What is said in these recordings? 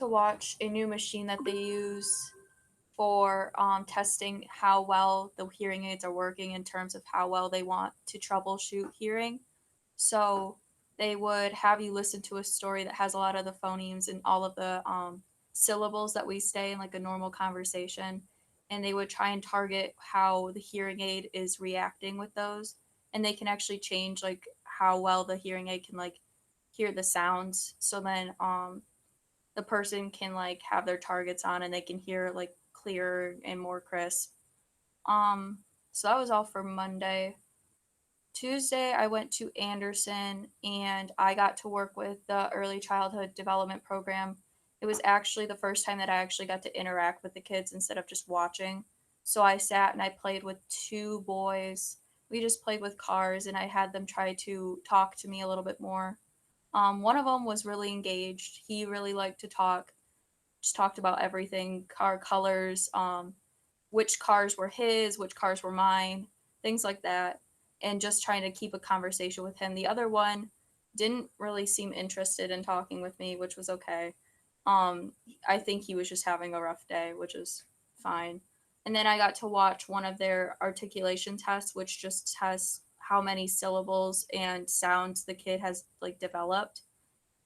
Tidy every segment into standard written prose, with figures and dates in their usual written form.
to watch a new machine that they use for testing how well the hearing aids are working in terms of how well they want to troubleshoot hearing. So they would have you listen to a story that has a lot of the phonemes and all of the syllables that we say in like a normal conversation. And they would try and target how the hearing aid is reacting with those. And they can actually change like how well the hearing aid can like hear the sounds. So then the person can like have their targets on and they can hear like clearer and more crisp. Um, so that was all for Monday. Tuesday, I went to Anderson and I got to work with the early childhood development program. It was actually the first time that I actually got to interact with the kids instead of just watching. So I sat and I played with two boys. We just played with cars and I had them try to talk to me a little bit more. One of them was really engaged. He really liked to talk, just talked about everything, car colors, which cars were his, which cars were mine, things like that, and just trying to keep a conversation with him. The other one didn't really seem interested in talking with me, which was okay. I think he was just having a rough day, which is fine. And then I got to watch one of their articulation tests, which just has how many syllables and sounds the kid has like developed.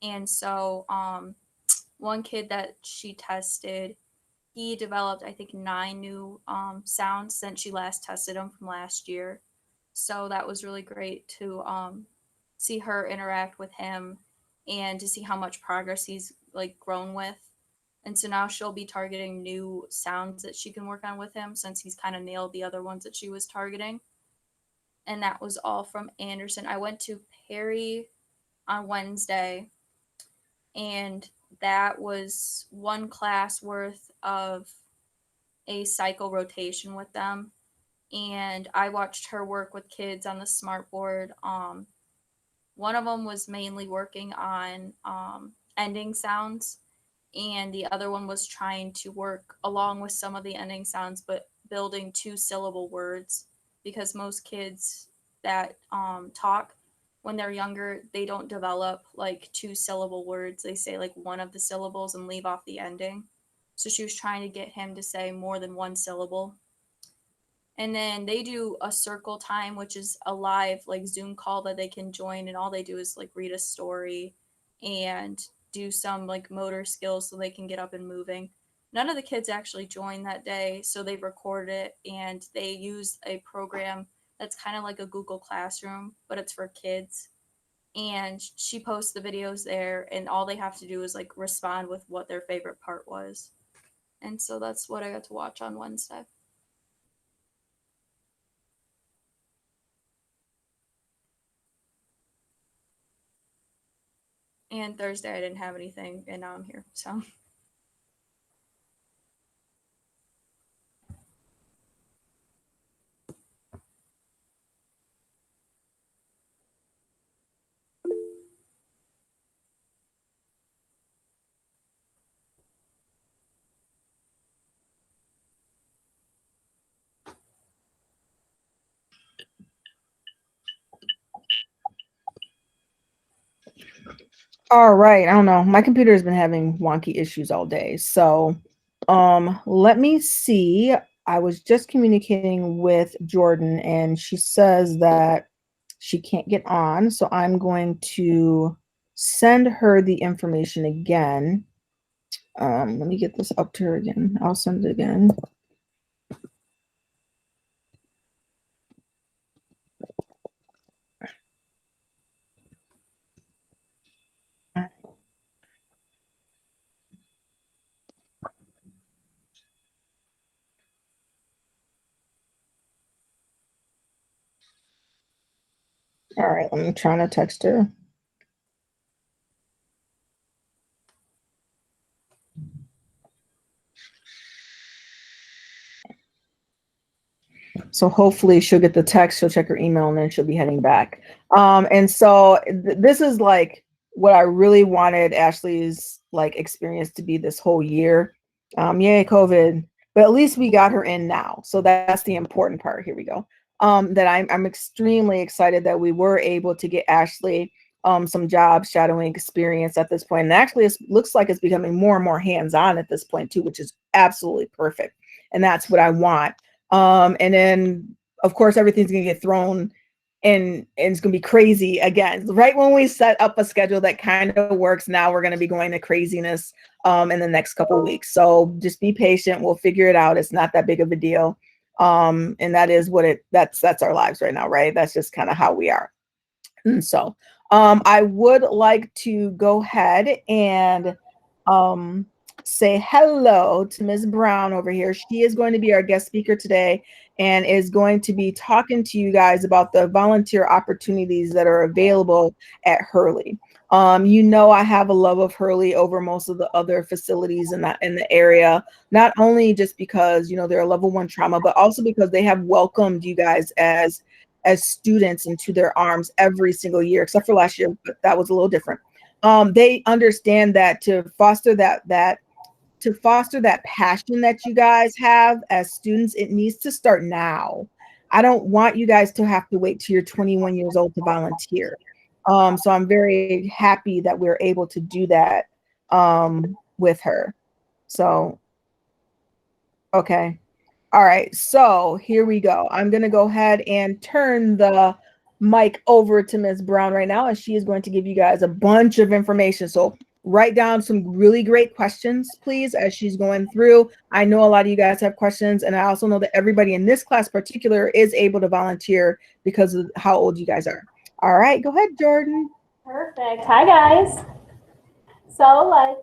And so one kid that she tested, he developed, I think, 9 new sounds since she last tested them from last year. So that was really great to see her interact with him and to see how much progress he's like grown with. And so now she'll be targeting new sounds that she can work on with him since he's kind of nailed the other ones that she was targeting. And that was all from Anderson. I went to Perry on Wednesday, and that was one class worth of a cycle rotation with them. And I watched her work with kids on the smart board. One of them was mainly working on ending sounds, and the other one was trying to work along with some of the ending sounds, but building 2 syllable words because most kids that talk when they're younger, they don't develop like 2 syllable words. They say like one of the syllables and leave off the ending. So she was trying to get him to say more than one syllable. And then they do a circle time, which is a live like Zoom call that they can join, and all they do is like read a story and do some like motor skills so they can get up and moving. None of the kids actually joined that day, so they record it and they use a program that's kind of like a Google Classroom, but it's for kids. And she posts the videos there, and all they have to do is like respond with what their favorite part was. And so that's what I got to watch on Wednesday. And Thursday I didn't have anything, and now I'm here. So All right. I don't know. My computer has been having wonky issues all day. So, let me see. I was just communicating with Jordan and she says that she can't get on. So I'm going to send her the information again. Let me get this up to her again. I'll send it again. All right, I'm trying to text her. So hopefully she'll get the text, she'll check her email, and then she'll be heading back. And so this is like what I really wanted Ashley's like experience to be this whole year. Yay, COVID. But at least we got her in now. So that's the important part. Here we go. That I'm extremely excited that we were able to get Ashley some job shadowing experience at this point. And actually, it looks like it's becoming more and more hands-on at this point too, which is absolutely perfect. And that's what I want. And then, of course, everything's going to get thrown and it's going to be crazy again. Right when we set up a schedule that kind of works, now we're going to be going to craziness in the next couple of weeks. So just be patient. We'll figure it out. It's not that big of a deal. And that is what that's our lives right now, right? That's just kind of how we are. And so I would like to go ahead and say hello to Ms. Brown over here. She is going to be our guest speaker today and is going to be talking to you guys about the volunteer opportunities that are available at Hurley. You know, I have a love of Hurley over most of the other facilities in the area, not only just because, you know, they're a level 1 trauma, but also because they have welcomed you guys as students into their arms every single year, except for last year, but that was a little different. They understand that to foster that passion that you guys have as students, it needs to start now. I don't want you guys to have to wait till you're 21 years old to volunteer. So I'm very happy that we're able to do that with her. So, okay. All right, so here we go. I'm going to go ahead and turn the mic over to Ms. Brown right now, and she is going to give you guys a bunch of information. So write down some really great questions, please, as she's going through. I know a lot of you guys have questions, and I also know that everybody in this class particular is able to volunteer because of how old you guys are. All right, go ahead, Jordan. Perfect. Hi, guys. So, like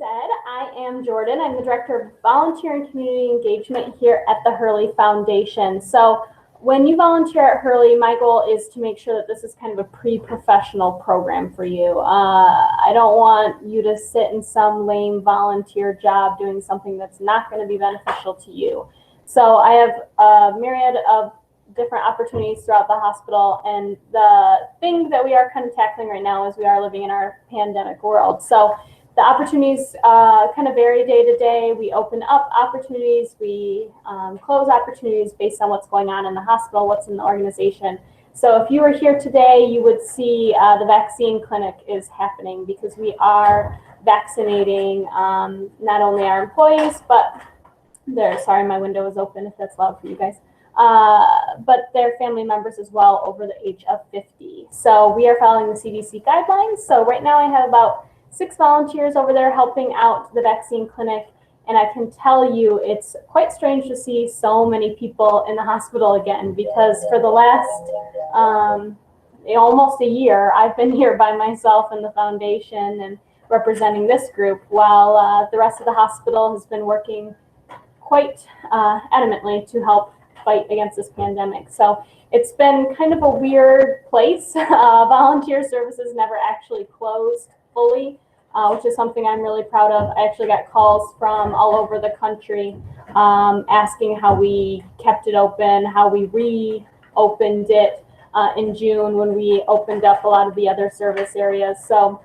said, I am Jordan. I'm the Director of Volunteer and Community Engagement here at the Hurley Foundation. So when you volunteer at Hurley, my goal is to make sure that this is kind of a pre-professional program for you. I don't want you to sit in some lame volunteer job doing something that's not going to be beneficial to you. So I have a myriad of different opportunities throughout the hospital, and the thing that we are kind of tackling right now is we are living in our pandemic world. So the opportunities kind of vary day to day. We open up opportunities, we close opportunities based on what's going on in the hospital, what's in the organization. So if you were here today, you would see the vaccine clinic is happening because we are vaccinating not only our employees, but sorry, my window is open if that's loud for you guys, but their family members as well over the age of 50. So we are following the CDC guidelines. So right now I have about 6 volunteers over there helping out the vaccine clinic. And I can tell you it's quite strange to see so many people in the hospital again, because for the last almost a year, I've been here by myself in the foundation and representing this group, while the rest of the hospital has been working quite adamantly to help fight against this pandemic. So it's been kind of a weird place. Volunteer services never actually closed fully, which is something I'm really proud of. I actually got calls from all over the country asking how we kept it open, how we reopened it in June when we opened up a lot of the other service areas. So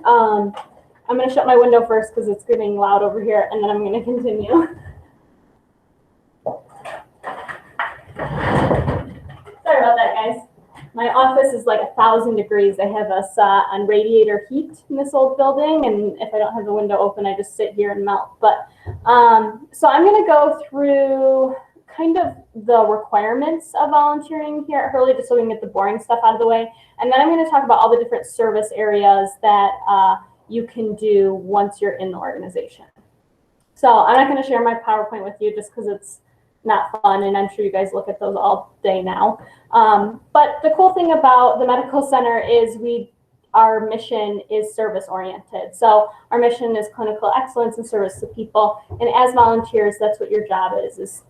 I'm going to shut my window first because it's getting loud over here, and then I'm going to continue. Sorry about that, guys. My office is like 1,000 degrees. They have us on radiator heat in this old building, and if I don't have the window open, I just sit here and melt. But so I'm going to go through kind of the requirements of volunteering here at Hurley, just so we can get the boring stuff out of the way. And then I'm going to talk about all the different service areas that you can do once you're in the organization. So I'm not going to share my PowerPoint with you just because it's not fun, and I'm sure you guys look at those all day now. But the cool thing about the medical center is our mission is service oriented. So our mission is clinical excellence and service to people. And as volunteers, that's what your job is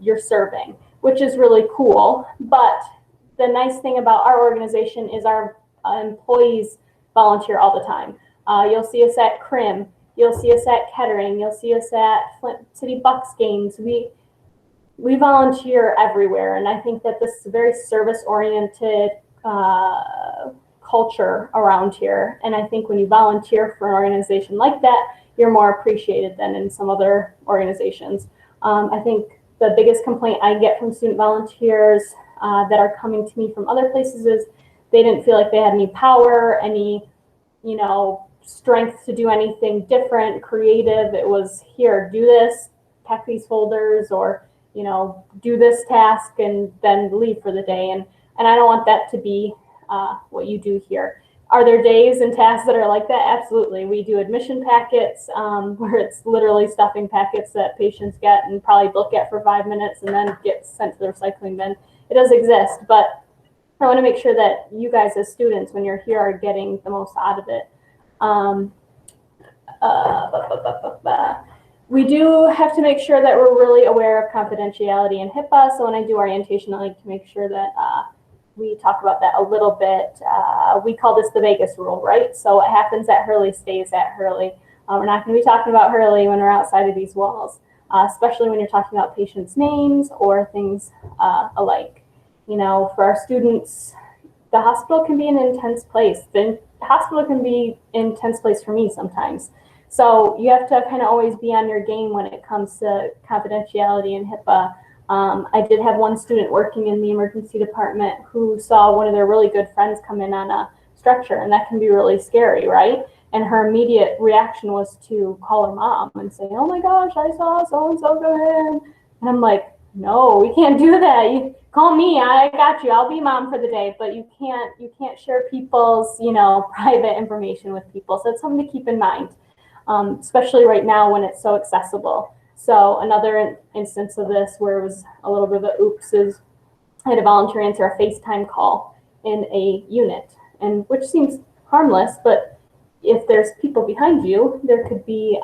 you're serving, which is really cool. But the nice thing about our organization is our employees volunteer all the time. You'll see us at CRIM, you'll see us at Kettering, you'll see us at Flint City Bucks games. We volunteer everywhere, and I think that this is a very service-oriented culture around here. And I think when you volunteer for an organization like that, you're more appreciated than in some other organizations. I think the biggest complaint I get from student volunteers that are coming to me from other places is they didn't feel like they had any power, any, strength to do anything different, creative. It was, here, do this, pack these folders, or, do this task and then leave for the day. And I don't want that to be what you do here. Are there days and tasks that are like that? Absolutely. We do admission packets where it's literally stuffing packets that patients get and probably look at for 5 minutes and then get sent to the recycling bin. It does exist, but I want to make sure that you guys as students, when you're here, are getting the most out of it. We do have to make sure that we're really aware of confidentiality and HIPAA. So when I do orientation, I like to make sure that we talk about that a little bit. We call this the Vegas rule, right? So what happens at Hurley stays at Hurley. We're not going to be talking about Hurley when we're outside of these walls, especially when you're talking about patients' names or things alike. For our students, the hospital can be an intense place. The hospital can be an intense place for me sometimes. So you have to kind of always be on your game when it comes to confidentiality and HIPAA. I did have one student working in the emergency department who saw one of their really good friends come in on a stretcher, and that can be really scary, right? And her immediate reaction was to call her mom and say, "Oh my gosh, I saw so-and-so go in." And I'm like, no, we can't do that. You call me, I got you. I'll be mom for the day, but you can't share people's, private information with people. So it's something to keep in mind, especially right now when it's so accessible. So another instance of this where it was a little bit of a oops is I had a volunteer answer a FaceTime call in a unit, and which seems harmless, but if there's people behind you, there could be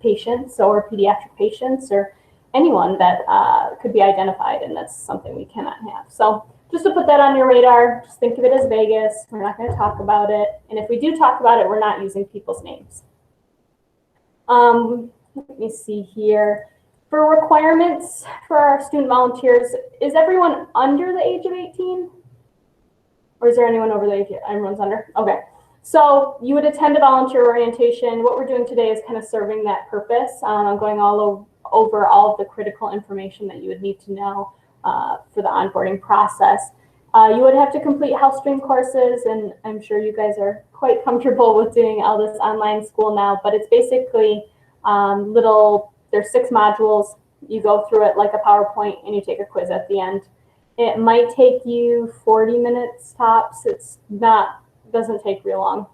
patients or pediatric patients or anyone that could be identified, and that's something we cannot have. So just to put that on your radar, just think of it as Vegas. We're not going to talk about it, and if we do talk about it, we're not using people's names. Let me see here. For requirements for our student volunteers, is everyone under the age of 18? Or is there anyone over the age? Everyone's under? Okay. So you would attend a volunteer orientation. What we're doing today is kind of serving that purpose. I'm going all over all of the critical information that you would need to know for the onboarding process. You would have to complete house stream courses, and I'm sure you guys are quite comfortable with doing all this online school now, but it's basically there's 6 modules. You go through it like a PowerPoint and you take a quiz at the end. It might take you 40 minutes tops. Doesn't take real long.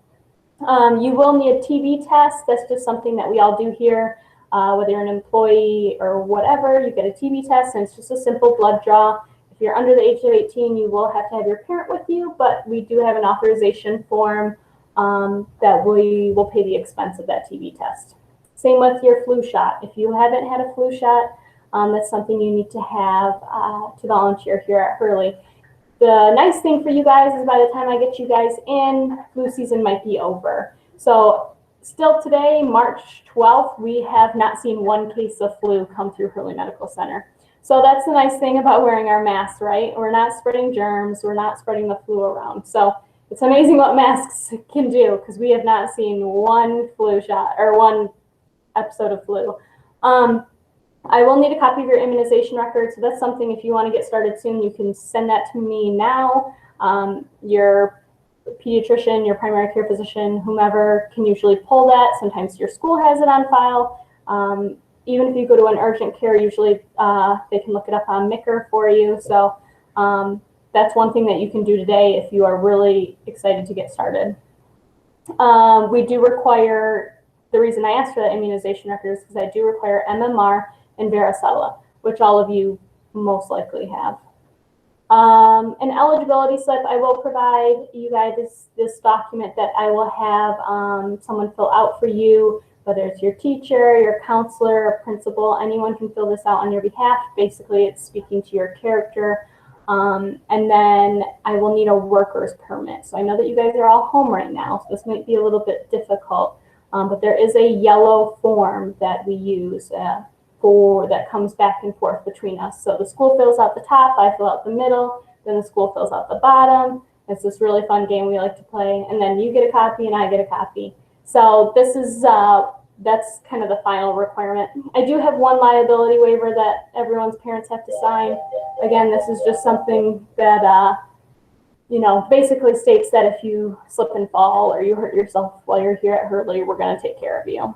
You will need a TB test. That's just something that we all do here. Whether you're an employee or whatever, you get a TB test, and it's just a simple blood draw. If you're under the age of 18, you will have to have your parent with you, but we do have an authorization form that we will pay the expense of that TB test. Same with your flu shot. If you haven't had a flu shot, that's something you need to have to volunteer here at Hurley. The nice thing for you guys is by the time I get you guys in, flu season might be over. So still today, March 12th, we have not seen one case of flu come through Hurley Medical Center. So that's the nice thing about wearing our masks, right? We're not spreading germs. We're not spreading the flu around. So it's amazing what masks can do, because we have not seen one flu shot or one episode of flu. I will need a copy of your immunization record. So that's something, if you want to get started soon, you can send that to me now. Your pediatrician, your primary care physician, whomever can usually pull that. Sometimes your school has it on file. Even if you go to an urgent care, usually they can look it up on McNair for you. So that's one thing that you can do today if you are really excited to get started. We do require, the reason I asked for that immunization record is because I do require MMR and varicella, which all of you most likely have. An eligibility slip, I will provide you guys this document that I will have someone fill out for you, whether it's your teacher, your counselor, or principal. Anyone can fill this out on your behalf. Basically, it's speaking to your character. And then I will need a worker's permit. So I know that you guys are all home right now, so this might be a little bit difficult, but there is a yellow form that we use that comes back and forth between us. So the school fills out the top, I fill out the middle, then the school fills out the bottom. It's this really fun game we like to play, and then you get a copy and I get a copy. So this is that's kind of the final requirement. I do have one liability waiver that everyone's parents have to sign. Again, this is just something that basically states that if you slip and fall or you hurt yourself while you're here at Hurley, we're going to take care of you.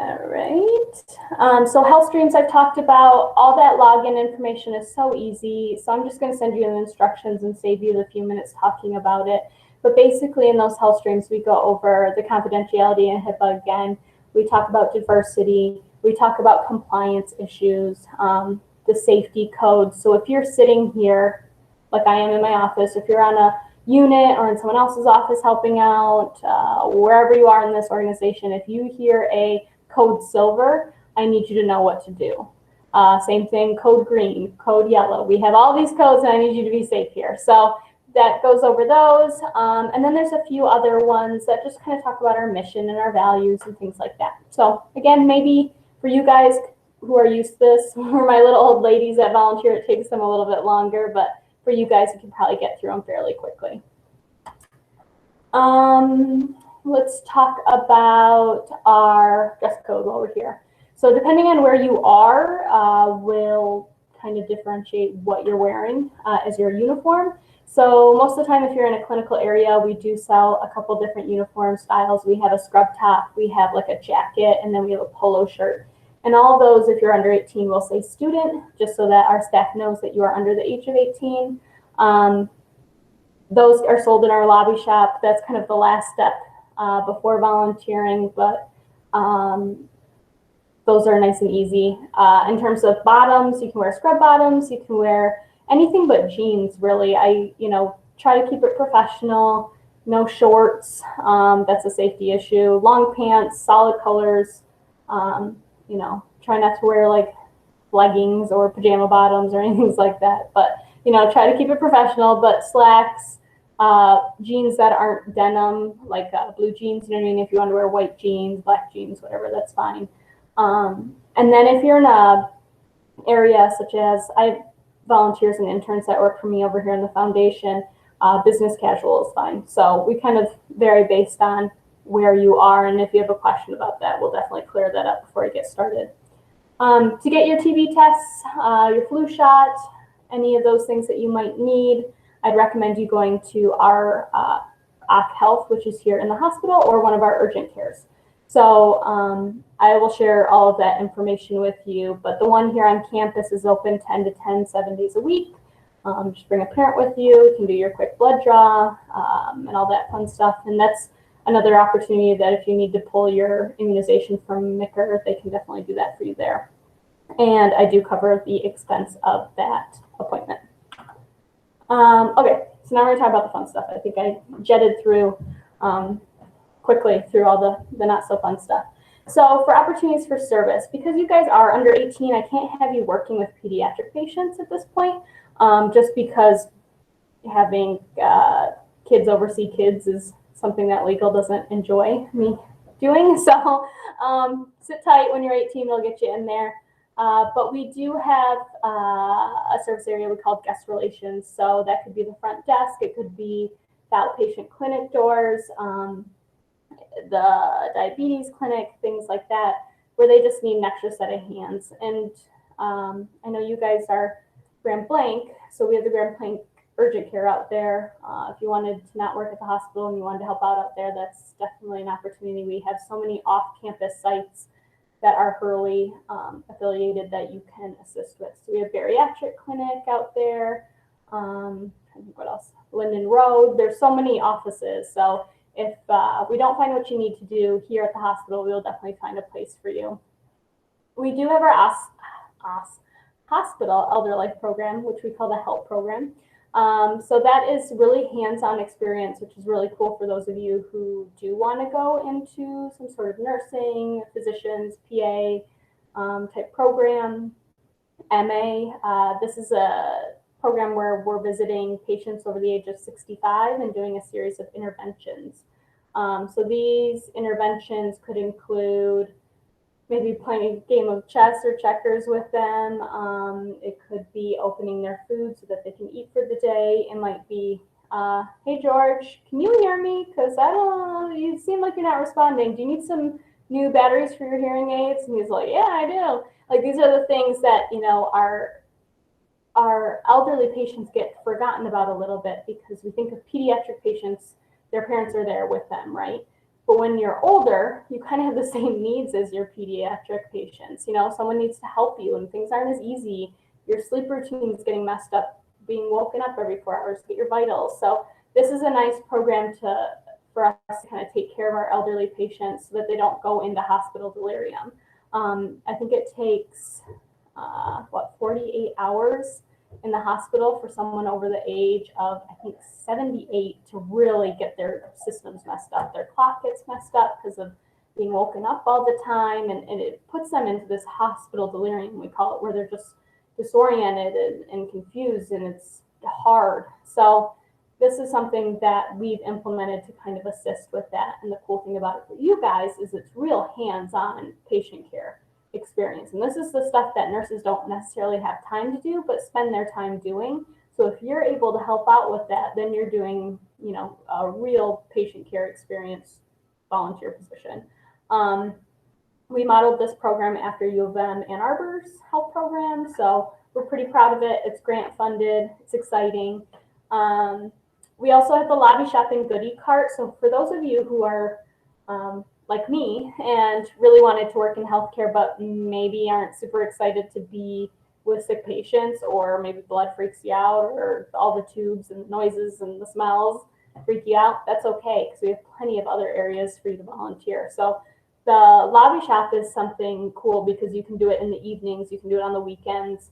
All right. So health streams I've talked about. All that login information is so easy. So I'm just going to send you the instructions and save you the few minutes talking about it. But basically in those health streams, we go over the confidentiality and HIPAA again. We talk about diversity. We talk about compliance issues, the safety codes. So if you're sitting here, like I am in my office, if you're on a unit or in someone else's office helping out, wherever you are in this organization, if you hear a code silver, I need you to know what to do. Same thing, code green, code yellow. We have all these codes and I need you to be safe here. So that goes over those. And then there's a few other ones that just kind of talk about our mission and our values and things like that. So again, maybe for you guys who are used to this, for my little old ladies that volunteer, it takes them a little bit longer, but for you guys, you can probably get through them fairly quickly. Let's talk about our dress code while we're here. So depending on where you are, will kind of differentiate what you're wearing as your uniform. So most of the time, if you're in a clinical area, we do sell a couple different uniform styles. We have a scrub top, we have like a jacket, and then we have a polo shirt. And all of those, if you're under 18, will say student, just so that our staff knows that you are under the age of 18. Those are sold in our lobby shop. That's kind of the last step before volunteering, but those are nice and easy. In terms of bottoms, you can wear scrub bottoms, you can wear anything but jeans, really. I try to keep it professional, no shorts, that's a safety issue. Long pants, solid colors, try not to wear like leggings or pajama bottoms or anything like that, but try to keep it professional. But slacks, jeans that aren't denim, like blue jeans, you know what I mean? If you want to wear white jeans, black jeans, whatever, that's fine. And then if you're in a area such as, I have volunteers and interns that work for me over here in the foundation, business casual is fine. So we kind of vary based on where you are, and if you have a question about that, we'll definitely clear that up before you get started. To get your TB tests, your flu shot, any of those things that you might need, I'd recommend you going to our OC Health, which is here in the hospital, or one of our urgent cares. So I will share all of that information with you, but the one here on campus is open 10 to 10, 7 days a week. Just bring a parent with you, you can do your quick blood draw and all that fun stuff. And that's another opportunity that if you need to pull your immunization from McNair, they can definitely do that for you there. And I do cover the expense of that appointment. Okay, so now we're gonna talk about the fun stuff. I think I jetted through quickly through all the not so fun stuff. So for opportunities for service, because you guys are under 18, I can't have you working with pediatric patients at this point, just because having kids oversee kids is something that legal doesn't enjoy me doing. So sit tight. When you're 18, we'll get you in there. But we do have a service area we call guest relations. So that could be the front desk. It could be the outpatient clinic doors, the diabetes clinic, things like that, where they just need an extra set of hands. And I know you guys are Grand Blanc, so we have the Grand Blanc urgent care out there. If you wanted to not work at the hospital and you wanted to help out there, that's definitely an opportunity. We have so many off-campus sites that are Hurley affiliated that you can assist with. So we have bariatric clinic out there. I think what else? Linden Road. There's so many offices. So if we don't find what you need to do here at the hospital, we'll definitely find a place for you. We do have our hospital elder life program, which we call the HELP program. So that is really hands-on experience, which is really cool for those of you who do want to go into some sort of nursing, physicians, PA type program, MA. This is a program where we're visiting patients over the age of 65 and doing a series of interventions. So these interventions could include maybe playing a game of chess or checkers with them. It could be opening their food so that they can eat for the day. It might be, hey, George, can you hear me? Because I don't know, you seem like you're not responding. Do you need some new batteries for your hearing aids? And he's like, yeah, I do. Like, these are the things that, our elderly patients get forgotten about a little bit because we think of pediatric patients, their parents are there with them, right? But when you're older, you kind of have the same needs as your pediatric patients. You know, someone needs to help you and things aren't as easy. Your sleep routine is getting messed up, being woken up every 4 hours to get your vitals. So this is a nice program for us to kind of take care of our elderly patients so that they don't go into hospital delirium. I think it takes, 48 hours in the hospital for someone over the age of, I think, 78 to really get their systems messed up. Their clock gets messed up because of being woken up all the time, and it puts them into this hospital delirium, we call it, where they're just disoriented and confused, and it's hard. So this is something that we've implemented to kind of assist with that. And the cool thing about it for you guys is it's real hands-on patient care experience. And this is the stuff that nurses don't necessarily have time to do, but spend their time doing. So if you're able to help out with that, then you're doing, you know, a real patient care experience volunteer position. We modeled this program after U of M Ann Arbor's health program, so we're pretty proud of it. It's grant funded, it's exciting. We also have the lobby shopping goodie cart. So for those of you who are like me and really wanted to work in healthcare, but maybe aren't super excited to be with sick patients, or maybe blood freaks you out, or all the tubes and noises and the smells freak you out, that's okay, because we have plenty of other areas for you to volunteer. So the lobby shop is something cool because you can do it in the evenings, you can do it on the weekends.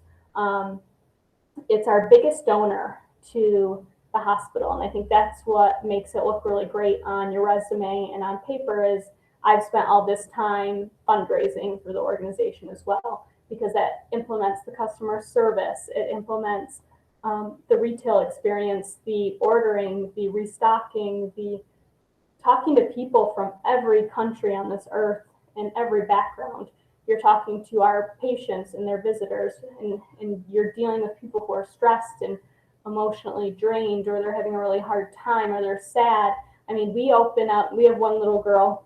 It's our biggest donor to the hospital, and I think that's what makes it look really great on your resume and on paper is I've spent all this time fundraising for the organization as well, because that implements the customer service, it implements the retail experience, the ordering, the restocking, the talking to people from every country on this earth and every background. You're talking to our patients and their visitors, and you're dealing with people who are stressed and emotionally drained, or they're having a really hard time, or they're sad. I mean, we have one little girl,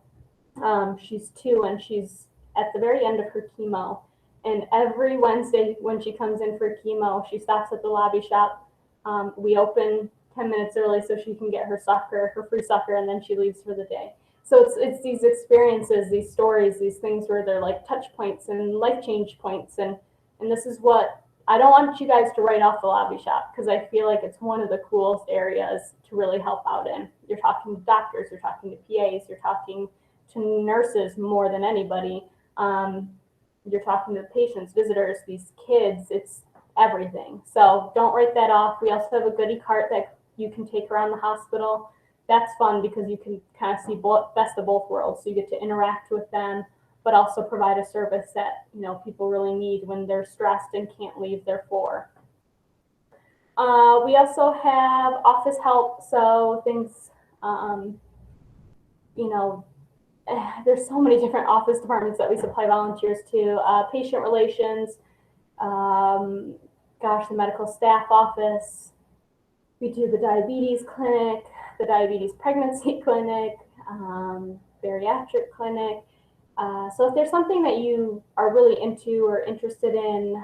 she's 2, and she's at the very end of her chemo. And every Wednesday when she comes in for chemo, she stops at the lobby shop. We open 10 minutes early so she can get her free sucker, and then she leaves for the day. So it's these experiences, these stories, these things where they're like touch points and life change points. And this is what I don't want you guys to write off the lobby shop, because I feel like it's one of the coolest areas to really help out in. You're talking to doctors, you're talking to PAs, you're talking to nurses more than anybody. You're talking to patients, visitors, these kids, it's everything. So don't write that off. We also have a goodie cart that you can take around the hospital. That's fun because you can kind of see best of both worlds. So you get to interact with them, but also provide a service that, you know, people really need when they're stressed and can't leave their floor. We also have office help. So things, you know, there's so many different office departments that we supply volunteers to. Patient relations, the medical staff office. We do the diabetes clinic, the diabetes pregnancy clinic, bariatric clinic. So if there's something that you are really into or interested in,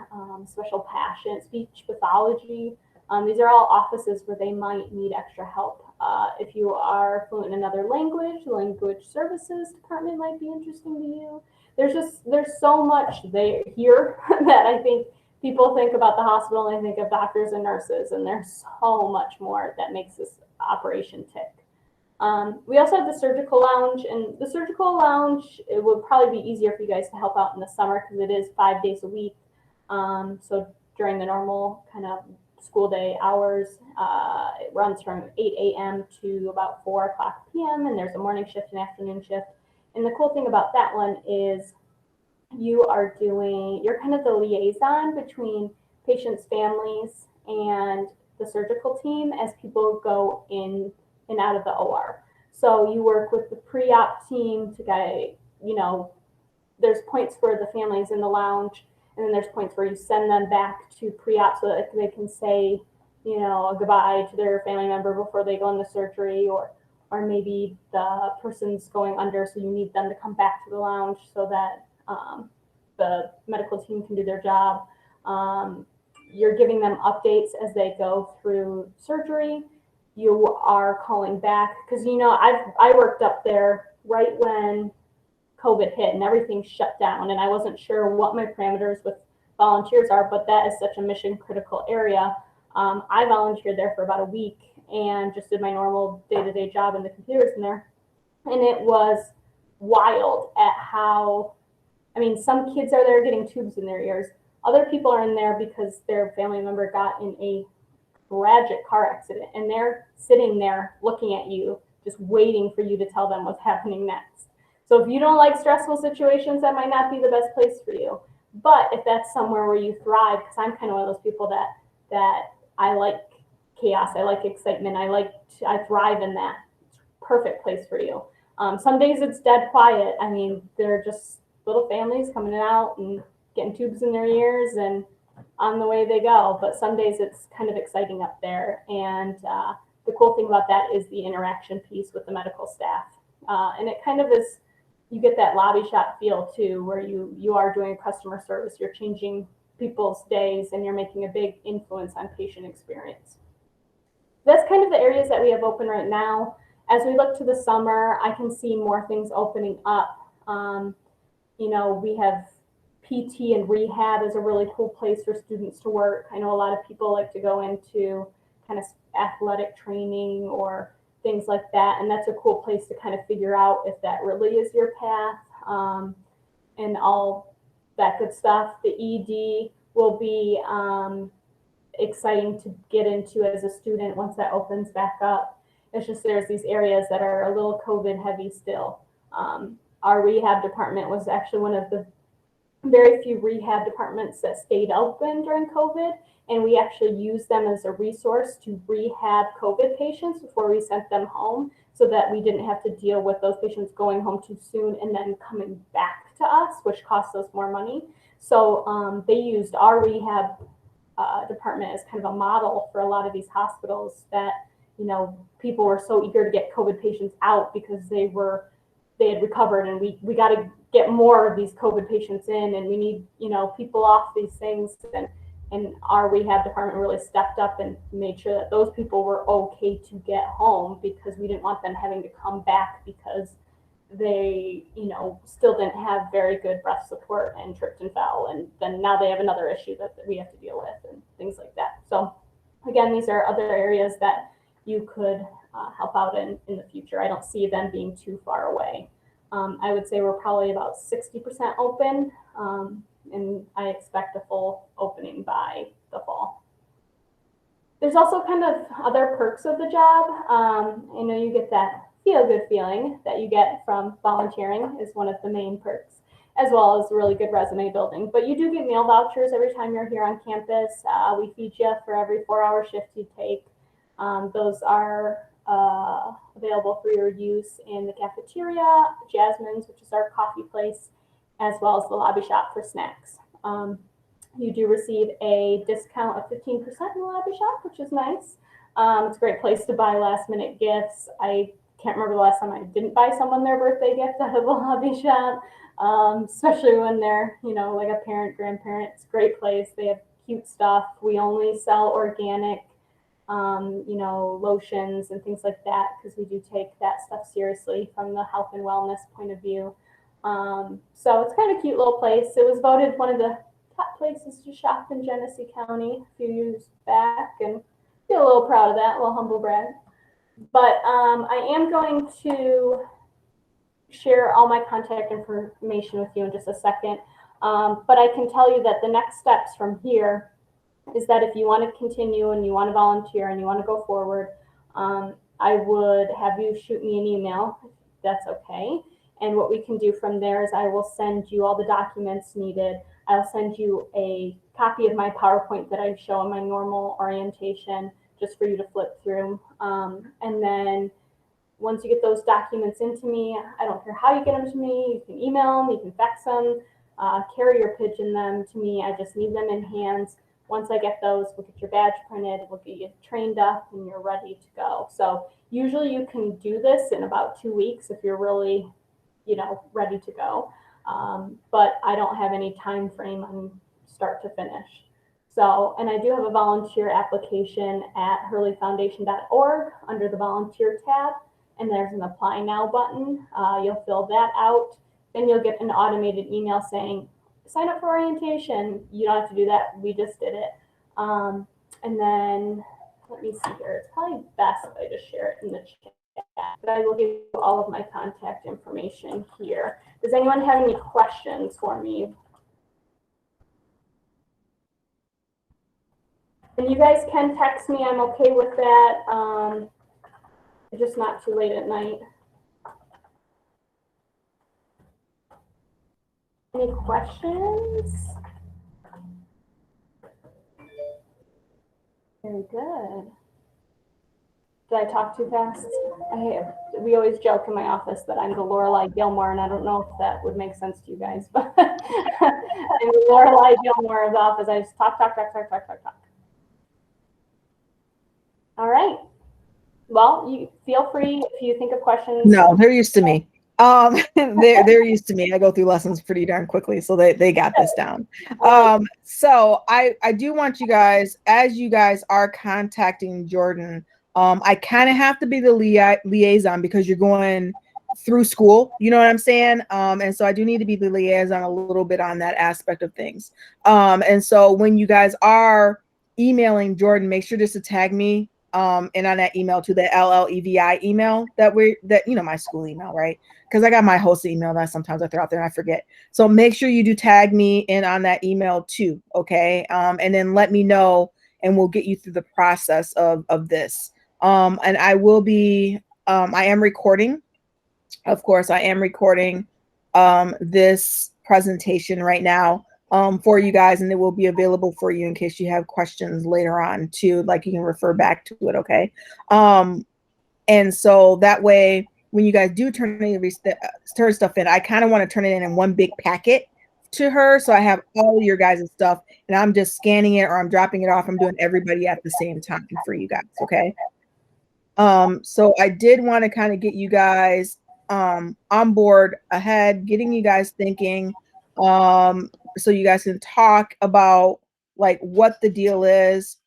special passion, speech pathology, these are all offices where they might need extra help. If you are fluent in another language, the language services department might be interesting to you. There's so much here that I think people think about the hospital and they think of doctors and nurses, and there's so much more that makes this operation tick. We also have the surgical lounge, and the surgical lounge, it would probably be easier for you guys to help out in the summer because it is 5 days a week. So during the normal kind of school day hours, it runs from 8 a.m. to about 4 o'clock p.m. and there's a morning shift and afternoon shift. And the cool thing about that one is you're kind of the liaison between patients' families and the surgical team as people go in and out of the OR. So you work with the pre-op team to get, there's points for the families in the lounge, and then there's points where you send them back to pre-op so that they can say, a goodbye to their family member before they go into surgery, or maybe the person's going under, so you need them to come back to the lounge so that the medical team can do their job. You're giving them updates as they go through surgery. You are calling back because, you know, I worked up there right when COVID hit and everything shut down, and I wasn't sure what my parameters with volunteers are, but that is such a mission critical area. I volunteered there for about a week and just did my normal day-to-day job in the computers in there, and it was wild at how, I mean, some kids are there getting tubes in their ears. Other people are in there because their family member got in a tragic car accident, and they're sitting there looking at you, just waiting for you to tell them what's happening next. So if you don't like stressful situations, that might not be the best place for you. But if that's somewhere where you thrive, because I'm kind of one of those people that I like chaos, I like excitement, I thrive in that. Perfect place for you. Some days it's dead quiet. I mean, they're just little families coming out and getting tubes in their ears and on the way they go. But some days it's kind of exciting up there. And the cool thing about that is the interaction piece with the medical staff. And it kind of is, you get that lobby shop feel too, where you are doing customer service, you're changing people's days, and you're making a big influence on patient experience. That's kind of the areas that we have open right now. As we look to the summer, I can see more things opening up. You know, we have PT and rehab is a really cool place for students to work. I know a lot of people like to go into kind of athletic training or things like that, and that's a cool place to kind of figure out if that really is your path, and all that good stuff. The ED will be exciting to get into as a student once that opens back up. It's just there's these areas that are a little COVID heavy still. Our rehab department was actually one of the very few rehab departments that stayed open during COVID, and we actually used them as a resource to rehab COVID patients before we sent them home, so that we didn't have to deal with those patients going home too soon and then coming back to us, which costs us more money. So they used our rehab department as kind of a model for a lot of these hospitals that, you know, people were so eager to get COVID patients out because they had recovered, and we got to get more of these COVID patients in, and we need, you know, people off these things. And our rehab department really stepped up and made sure that those people were okay to get home, because we didn't want them having to come back because they, you know, still didn't have very good breath support and tripped and fell, and then now they have another issue that we have to deal with and things like that. So again, these are other areas that you could help out in the future. I don't see them being too far away. I would say we're probably about 60% open, and I expect a full opening by the fall. There's also kind of other perks of the job. I know you get that feel-good feeling that you get from volunteering is one of the main perks, as well as really good resume building. But you do get meal vouchers every time you're here on campus. We feed you for every 4-hour shift you take. Those are available for your use in the cafeteria, Jasmine's, which is our coffee place, as well as the lobby shop for snacks. You do receive a discount of 15% in the lobby shop, which is nice. It's a great place to buy last minute gifts. I can't remember the last time I didn't buy someone their birthday gift out of the lobby shop, especially when they're, you know, like a parent, grandparent. It's a great place. They have cute stuff. We only sell organic, you know, lotions and things like that, because we do take that stuff seriously from the health and wellness point of view. So it's kind of a cute little place. It was voted one of the top places to shop in Genesee County a few years back, and feel a little proud of that, a little humble brag. But I am going to share all my contact information with you in just a second. But I can tell you that the next steps from here is that if you want to continue and you want to volunteer and you want to go forward, I would have you shoot me an email, if that's okay. And what we can do from there is I will send you all the documents needed. I'll send you a copy of my PowerPoint that I show in my normal orientation, just for you to flip through. And then once you get those documents into me, I don't care how you get them to me. You can email them, you can fax them, carrier pigeon them to me. I just need them in hands. Once I get those, we'll get your badge printed, we'll get you trained up, and you're ready to go. So usually you can do this in about 2 weeks if you're really, you know, ready to go. But I don't have any time frame on start to finish. So, and I do have a volunteer application at hurleyfoundation.org under the volunteer tab, and there's an apply now button. You'll fill that out, then you'll get an automated email saying, sign up for orientation. You don't have to do that, we just did it. And then, let me see here, it's probably best if I just share it in the chat, but I will give you all of my contact information here. Does anyone have any questions for me? And you guys can text me, I'm okay with that. It's just not too late at night. Any questions? Very good. Did I talk too fast? We always joke in my office that I'm the Lorelai Gilmore, and I don't know if that would make sense to you guys, but I'm the Lorelai Gilmore of the office. I just talk. All right. Well, you feel free if you think of questions. No, they're used to me. They're used to me. I go through lessons pretty darn quickly, so they got this down. So I do want you guys, as you guys are contacting Jordan, I kind of have to be the liaison because you're going through school, you know what I'm saying? And so I do need to be the liaison a little bit on that aspect of things. And so when you guys are emailing Jordan, make sure just to tag me and on that email to the LLEVI email that my school email, right? Because I got my host email that sometimes I throw out there and I forget. So make sure you do tag me in on that email too, okay? And then let me know and we'll get you through the process of this. And I will be, I am recording. Of course, I am recording this presentation right now for you guys, and it will be available for you in case you have questions later on too, like you can refer back to it, okay? And so that way, when you guys do turn stuff in, I kind of want to turn it in one big packet to her, so I have all your guys' stuff, and I'm just scanning it or I'm dropping it off. I'm doing everybody at the same time for you guys, okay? So I did want to kind of get you guys on board ahead, getting you guys thinking, so you guys can talk about like what the deal is,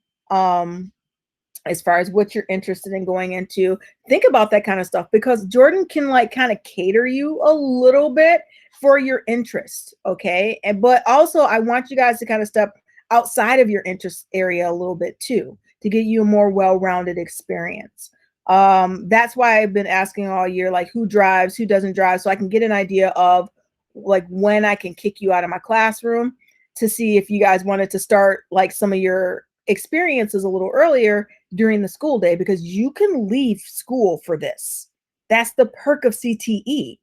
as far as what you're interested in going into. Think about that kind of stuff because Jordan can like kind of cater you a little bit for your interest, okay? But also I want you guys to kind of step outside of your interest area a little bit too, to get you a more well-rounded experience. That's why I've been asking all year, like who drives, who doesn't drive, so I can get an idea of like when I can kick you out of my classroom, to see if you guys wanted to start like some of your experiences a little earlier during the school day, because you can leave school for this. That's the perk of CTE.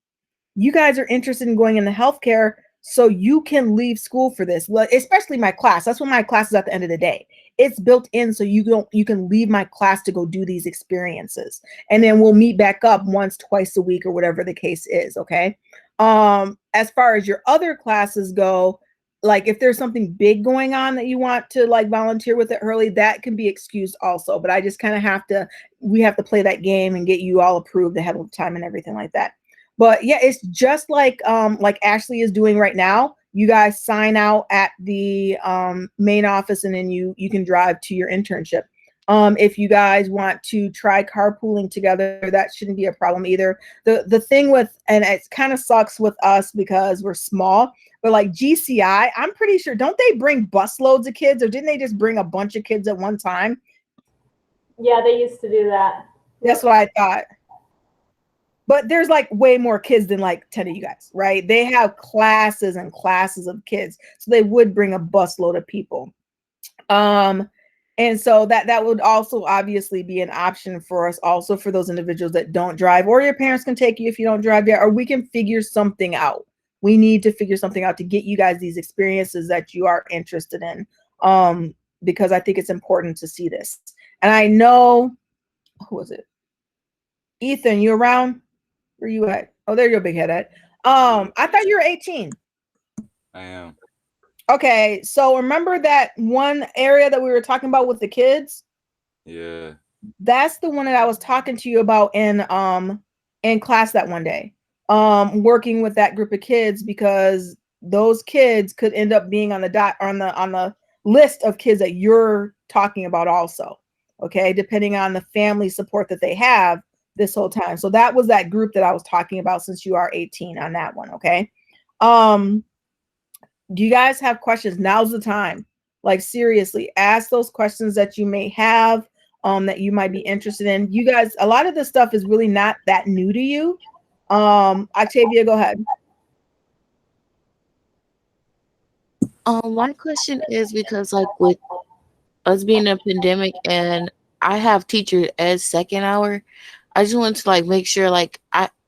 You guys are interested in going into healthcare, so you can leave school for this. Well, especially my class. That's what my class is at the end of the day. It's built in so you can leave my class to go do these experiences. And then we'll meet back up once, twice a week or whatever the case is, okay? As far as your other classes go, like if there's something big going on that you want to like volunteer with at Hurley, that can be excused also. But I just kind of we have to play that game and get you all approved ahead of time and everything like that. But yeah, it's just like Ashley is doing right now. You guys sign out at the main office and then you can drive to your internship. If you guys want to try carpooling together, that shouldn't be a problem either. The thing with, and it kind of sucks with us because we're small, but like GCI, I'm pretty sure, don't they bring bus loads of kids, or didn't they just bring a bunch of kids at one time? Yeah, they used to do that. That's what I thought. But there's like way more kids than like 10 of you guys, right? They have classes and classes of kids. So they would bring a busload of people. And so that would also obviously be an option for us, also for those individuals that don't drive, or your parents can take you if you don't drive yet, or we can figure something out. We need to figure something out to get you guys these experiences that you are interested in, because I think it's important to see this. And I know, who was it? Ethan, you around? Where you at? Oh, there your big head at. I thought you were 18. I am. Okay, so remember that one area that we were talking about with the kids? Yeah. That's the one that I was talking to you about in class that one day. Working with that group of kids, because those kids could end up being on the list of kids that you're talking about also, okay, depending on the family support that they have this whole time. So that was that group that I was talking about, since you are 18 on that one, okay? Do you guys have questions? Now's the time. Like, seriously, ask those questions that you may have, that you might be interested in. You guys, a lot of this stuff is really not that new to you. Octavia, go ahead. My question is, because like with us being a pandemic and I have teacher ed second hour, I just want to like make sure like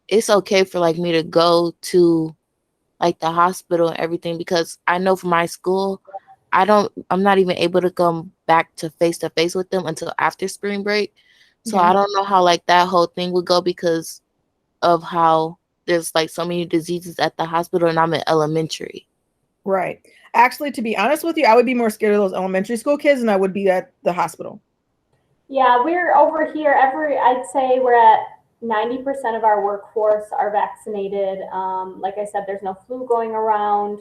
it's okay for like me to go to like the hospital and everything, because I know for my school, I'm not even able to come back to face with them until after spring break. So I don't know how like that whole thing would go, because of how there's like so many diseases at the hospital and I'm in elementary. Right. Actually, to be honest with you, I would be more scared of those elementary school kids than I would be at the hospital. Yeah, we're over here I'd say we're at 90% of our workforce are vaccinated. Like I said, there's no flu going around.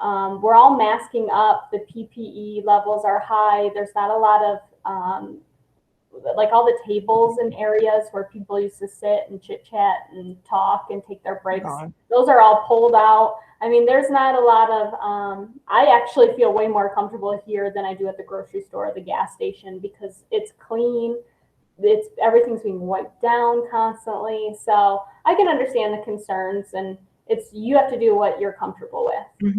We're all masking up. The PPE levels are high. There's not a lot of like all the tables and areas where people used to sit and chit chat and talk and take their breaks. Those are all pulled out. I mean, there's not a lot of, I actually feel way more comfortable here than I do at the grocery store or the gas station, because it's clean. Everything's being wiped down constantly. So I can understand the concerns, and you have to do what you're comfortable with.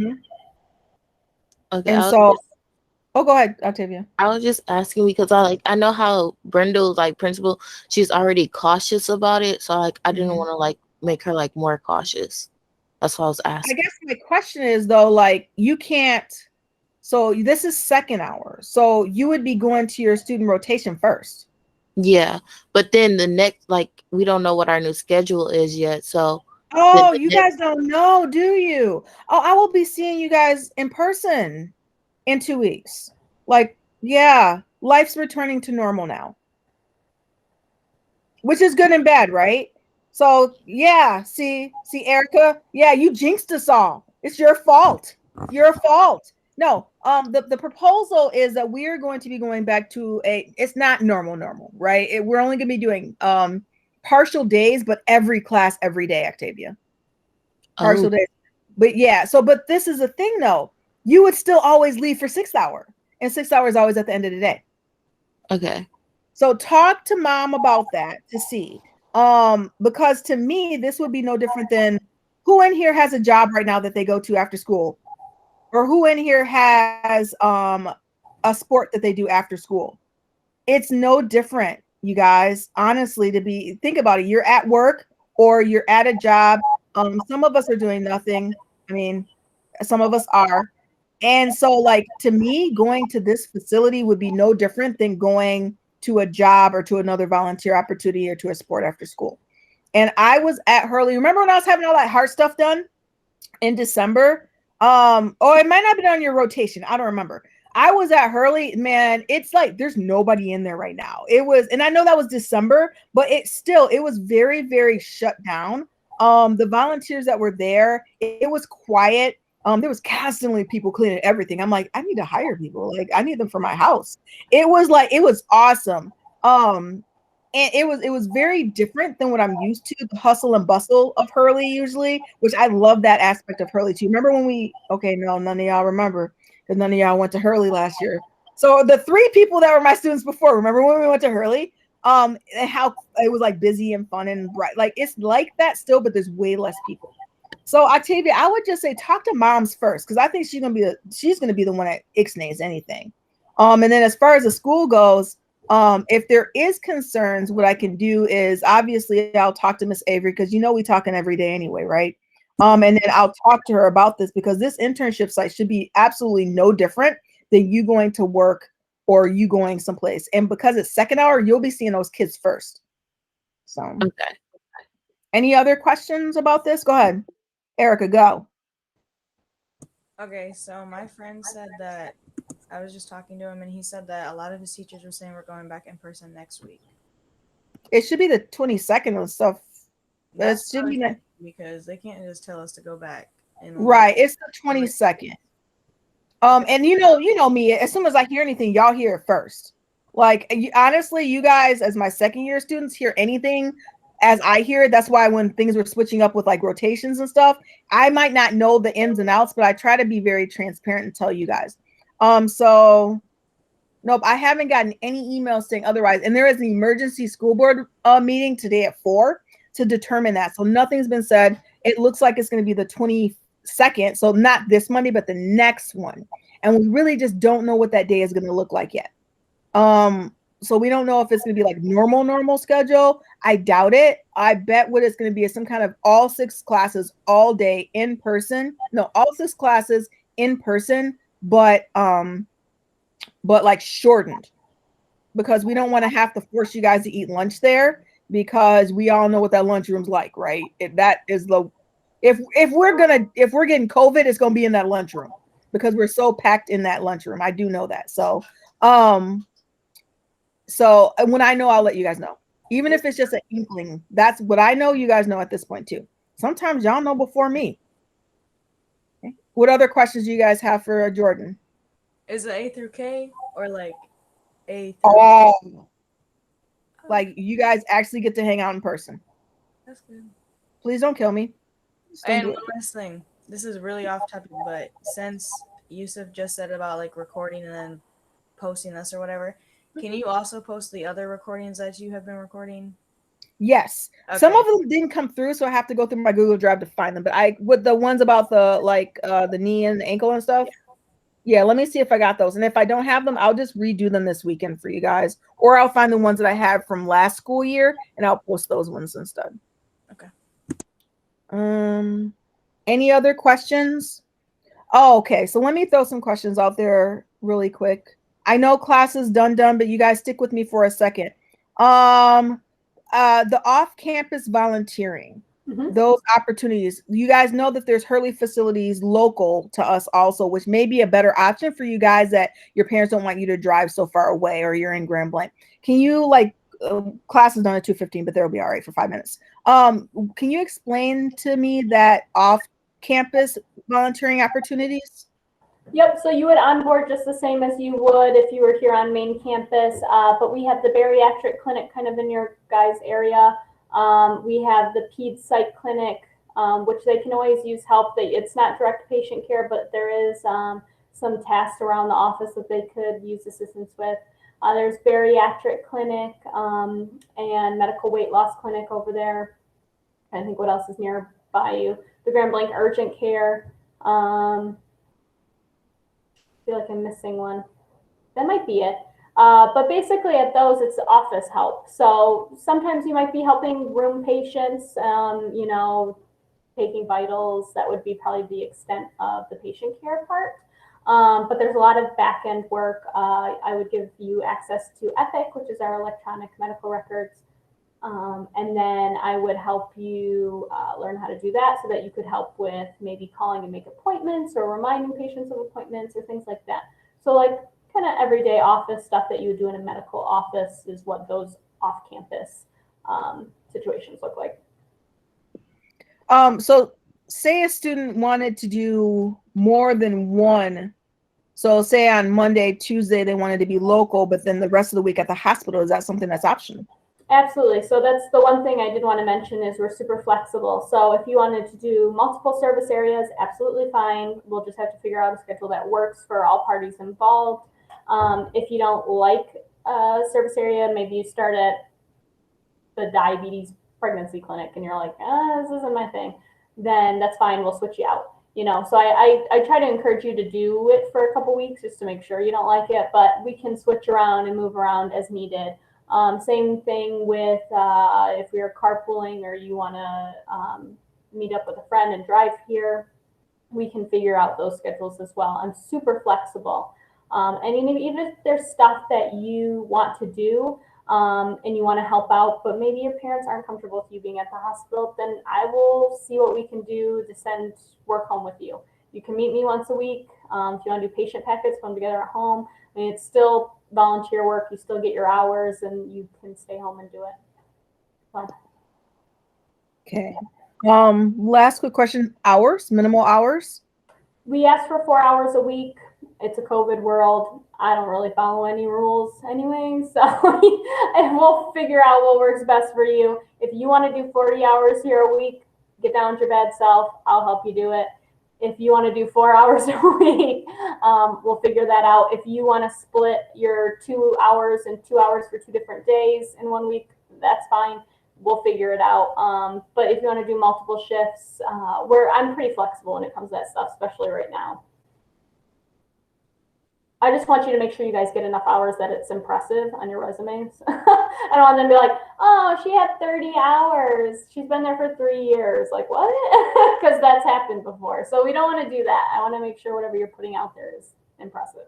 Okay. And so, go ahead, Octavia. I was just asking because I know how Brenda's like principal, she's already cautious about it. So like I didn't want to like make her like more cautious. That's why I was asking. I guess my question is though, like, you can't, so this is second hour. So you would be going to your student rotation first. Yeah. But then the next, like, we don't know what our new schedule is yet. So you guys don't know, do you? Oh, I will be seeing you guys in person in 2 weeks. Like, yeah, life's returning to normal now, which is good and bad, right? So yeah, see, Erica, yeah, you jinxed us all. It's your fault. Your fault. No, the proposal is that we are going to be going back to it's not normal, right? We're only going to be doing partial days, but every class every day, Octavia. Partial days. But yeah, but this is the thing though. You would still always leave for 6 hours, and 6 hours always at the end of the day. Okay. So talk to mom about that to see. Because to me, this would be no different than who in here has a job right now that they go to after school, or who in here has a sport that they do after school. It's no different, you guys. Honestly, think about it. You're at work or you're at a job. Some of us are doing nothing. I mean, some of us are. And so, like, to me, going to this facility would be no different than going to a job or to another volunteer opportunity or to a sport after school. And I was at Hurley. Remember when I was having all that heart stuff done in December? Or it might not have been on your rotation. I don't remember. I was at Hurley, man. It's like there's nobody in there right now. And I know that was December, but it was very, very shut down. The volunteers that were there, it was quiet. There was constantly people cleaning everything. I'm like, I need to hire people. Like, I need them for my house. It was awesome. And it was very different than what I'm used to, the hustle and bustle of Hurley usually, which I love that aspect of Hurley too. Remember when none of y'all remember, because none of y'all went to Hurley last year. So the 3 people that were my students before, remember when we went to Hurley? And how it was like busy and fun and bright. Like, it's like that still, but there's way less people. So Octavia, I would just say talk to moms first, because I think she's gonna be the one that ixnays anything. And then as far as the school goes, if there is concerns, what I can do is obviously I'll talk to Miss Avery, because we talking every day anyway, right? And then I'll talk to her about this, because this internship site should be absolutely no different than you going to work or you going someplace. And because it's second hour, you'll be seeing those kids first. So okay. Any other questions about this? Go ahead. Erica, go. Okay, so my friend said that I was just talking to him, and he said that a lot of his teachers were saying we're going back in person next week. It should be the 22nd and stuff. That's because they can't just tell us to go back. Right, it's the 22nd. And you know me, as soon as I hear anything, y'all hear it first. Like, honestly, you guys, as my second year students, hear anything as I hear it. That's why when things were switching up with like rotations and stuff, I might not know the ins and outs, but I try to be very transparent and tell you guys. So nope, I haven't gotten any emails saying otherwise. And there is an emergency school board meeting today at 4 to determine that. So nothing's been said. It looks like it's going to be the 22nd. So not this Monday, but the next one. And we really just don't know what that day is going to look like yet. So we don't know if it's going to be like normal schedule. I doubt it. I bet what it's going to be is some kind of all 6 classes all day in person. No, all 6 classes in person, but like shortened, because we don't want to have to force you guys to eat lunch there, because we all know what that lunchroom's like, right? If we're getting COVID, it's gonna be in that lunchroom because we're so packed in that lunchroom. I do know that. So when I know, I'll let you guys know. Even if it's just an inkling, that's what I know. You guys know at this point too. Sometimes y'all know before me. Okay. What other questions do you guys have for Jordan? Is it A through K or like A through? Oh, like you guys actually get to hang out in person. That's good. Please don't kill me. And one last thing. This is really off topic, but since Yusuf just said about like recording and then posting this or whatever, can you also post the other recordings that you have been recording? Yes. Okay. Some of them didn't come through, so I have to go through my Google Drive to find them. But with the ones about the the knee and the ankle and stuff. Yeah, let me see if I got those. And if I don't have them, I'll just redo them this weekend for you guys. Or I'll find the ones that I had from last school year and I'll post those ones instead. Okay. Any other questions? Oh, okay. So let me throw some questions out there really quick. I know class is done, but you guys stick with me for a second. The off-campus volunteering. Mm-hmm. Those opportunities. You guys know that there's Hurley facilities local to us also, which may be a better option for you guys that your parents don't want you to drive so far away or you're in Grand Blanc. Can you class is done at 2:15, but they'll be all right for 5 minutes. Can you explain to me that off-campus volunteering opportunities? Yep, so you would onboard just the same as you would if you were here on main campus, but we have the bariatric clinic kind of in your guys' area. We have the peds psych clinic, which they can always use help. It's not direct patient care, but there is some tasks around the office that they could use assistance with. There's bariatric clinic and medical weight loss clinic over there. I think what else is nearby you? The Grand Blanc urgent care. I feel like I'm missing one. That might be it. But basically at those, it's office help. So sometimes you might be helping room patients, taking vitals. That would be probably the extent of the patient care part. But there's a lot of back-end work. I would give you access to Epic, which is our electronic medical records. And then I would help you learn how to do that so that you could help with maybe calling and make appointments or reminding patients of appointments or things like that. So kind of everyday office stuff that you would do in a medical office is what those off-campus situations look like. So say a student wanted to do more than one. So say on Monday, Tuesday, they wanted to be local, but then the rest of the week at the hospital. Is that something that's optional? Absolutely. So that's the one thing I did want to mention is we're super flexible. So if you wanted to do multiple service areas, absolutely fine. We'll just have to figure out a schedule that works for all parties involved. If you don't like a service area, maybe you start at the diabetes pregnancy clinic and you're like, this isn't my thing, then that's fine. We'll switch you out. So I try to encourage you to do it for a couple weeks just to make sure you don't like it, but we can switch around and move around as needed. Same thing with if you're carpooling or you want to meet up with a friend and drive here, we can figure out those schedules as well. I'm super flexible. And even if there's stuff that you want to do and you want to help out, but maybe your parents aren't comfortable with you being at the hospital, then I will see what we can do to send work home with you. You can meet me once a week. If you want to do patient packets, put them together at home. I mean, it's still volunteer work. You still get your hours and you can stay home and do it. So. Okay. Last quick question. Hours, minimal hours? We ask for 4 hours a week. it's a COVID world. I don't really follow any rules anyway, so and we'll figure out what works best for you. If you want to do 40 hours here a week, get down with your bad self. I'll help you do it. If you want to do 4 hours a week, we'll figure that out. If you want to split your 2 hours and 2 hours for 2 different days in 1 week, that's fine. We'll figure it out. But if you want to do multiple shifts, I'm pretty flexible when it comes to that stuff, especially right now. I just want you to make sure you guys get enough hours that it's impressive on your resumes. I don't want them to be like, oh, she had 30 hours. She's been there for 3 years. Like, what? Because that's happened before. So we don't want to do that. I want to make sure whatever you're putting out there is impressive.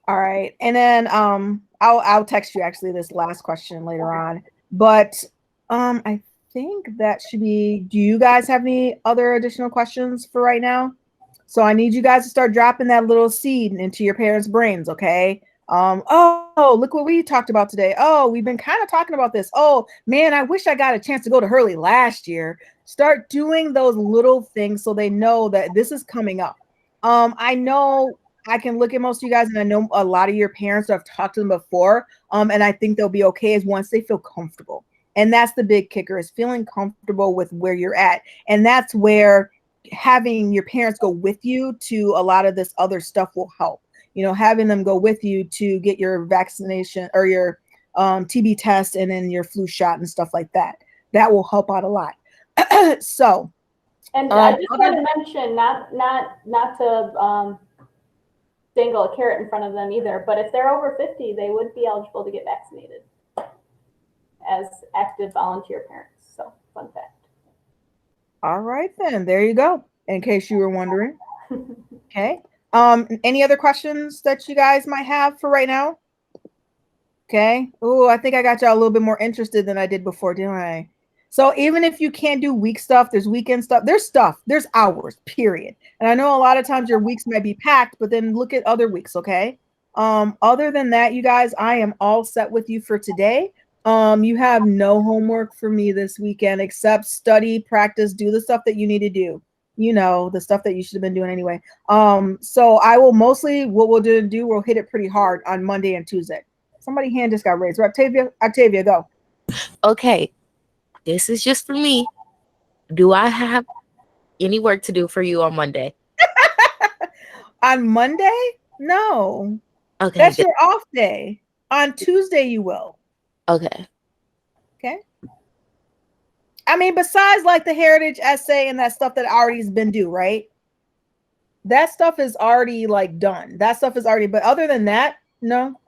All right. And then I'll text you actually this last question later on. But I think that should be, do you guys have any other additional questions for right now? So I need you guys to start dropping that little seed into your parents' brains, okay? Oh, look what we talked about today. Oh, we've been kind of talking about this. Oh, man, I wish I got a chance to go to Hurley last year. Start doing those little things so they know that this is coming up. I know I can look at most of you guys, and I know a lot of your parents have talked to them before, and I think they'll be okay as once they feel comfortable. And that's the big kicker, is feeling comfortable with where you're at. And that's where having your parents go with you to a lot of this other stuff will help. You know, having them go with you to get your vaccination or your TB test and then your flu shot and stuff like that. That will help out a lot. So, and I just want to mention, not to dangle a carrot in front of them either, but if they're over 50, they would be eligible to get vaccinated as active volunteer parents. So, fun fact. All right, then. There you go. In case you were wondering. Okay. Any other questions that you guys might have for right now? Okay. Oh, I think I got y'all a little bit more interested than I did before, didn't I? So even if you can't do week stuff, there's weekend stuff. There's hours, period. And I know a lot of times your weeks might be packed, but then look at other weeks, okay? Other than that, you guys, I am all set with you for today. You have no homework for me this weekend except study, practice, do the stuff that you need to do. You know, the stuff that you should have been doing anyway. So I will mostly, what we'll do, we'll hit it pretty hard on Monday and Tuesday. Somebody's hand just got raised. Octavia, go. Okay, this is just for me. Do I have any work to do for you on Monday? On Monday? No. Okay. That's your off day. On Tuesday, you will. Okay. Okay. I mean, besides like the heritage essay and that stuff that already has been due, right? That stuff is already like done. That stuff is already, but other than that, no.